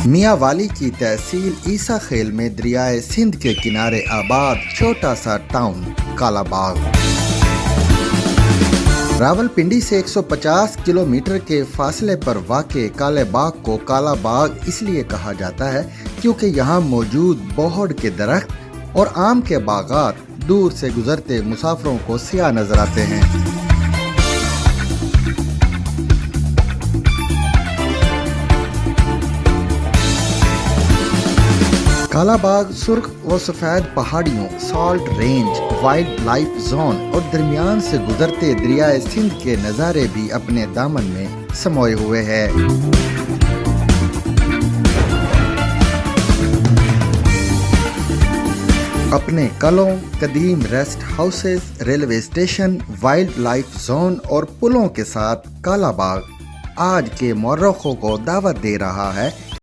میاں والی کی تحصیل عیسیٰ خیل میں دریائے سندھ کے کنارے آباد چھوٹا سا ٹاؤن کالا باغ۔ راولپنڈی سے 150 کلومیٹر کے فاصلے پر واقع کالے باغ کو کالا باغ اس لیے کہا جاتا ہے کیونکہ یہاں موجود بوہڑ کے درخت اور آم کے باغات دور سے گزرتے مسافروں کو سیاہ نظر آتے ہیں۔ کالا باغ سرخ و سفید پہاڑیوں، salt range, wildlife zone اور درمیان سے گزرتے دریائے سندھ کے نظارے بھی اپنے دامن میں سموئے ہوئے ہیں۔ اپنے قلعوں، قدیم rest houses, railway station, wildlife zone اور پلوں کے ساتھ کالا باغ آج کے مورخوں کو دعوت دے رہا ہے